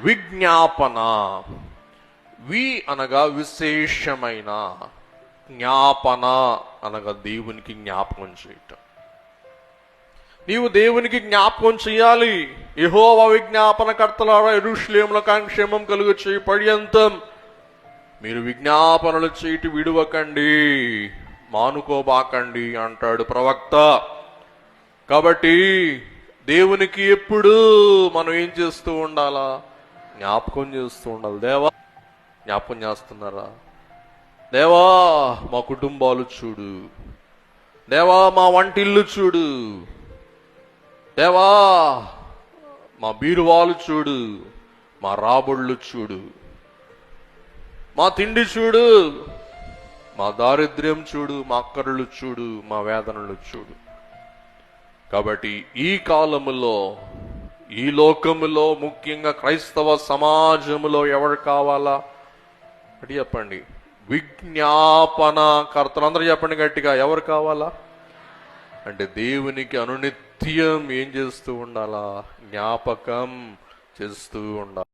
విజ్ఞాపన. వి అనగా విశేషమైన, జ్ఞాపన అనగా దేవునికి జ్ఞాపకం చేయటం. నీవు దేవునికి జ్ఞాపకం చేయాలి. యెహోవా విజ్ఞాపనకర్తలారా యెరూషలేములో క్షేమం కలుగు చేయి పర్యంతం మీరు విజ్ఞాపనలు చేయటి విడువకండి, మానుకోబాకండి అంటాడు ప్రవక్త. కాబట్టి దేవునికి ఎప్పుడు మనం ఏం చేస్తూ ఉండాలా? జ్ఞాపకం చేస్తూ ఉండాలి. దేవా, జ్ఞాపకం చేస్తున్నారా? దేవా, మా కుటుంబాలు చూడు. దేవా, మా వంటిల్లు చూడు. దేవా, మా బీరువాలు చూడు, మా రాబడులు చూడు, మా తిండి చూడు, మా దారిద్ర్యం చూడు, మా అక్కర్లు చూడు, మా వేదనలు చూడు. కాబట్టి ఈ కాలములో, ఈ లోకములో, ముఖ్యంగా క్రైస్తవ సమాజములో ఎవరు కావాలా అంటే చెప్పండి, విజ్ఞాపన కర్తలు. అందరూ చెప్పండి గట్టిగా, ఎవరు కావాలా అంటే దేవునికి అనునిత్యం ఏం చేస్తూ ఉండాలా? జ్ఞాపకం చేస్తూ ఉండాలి.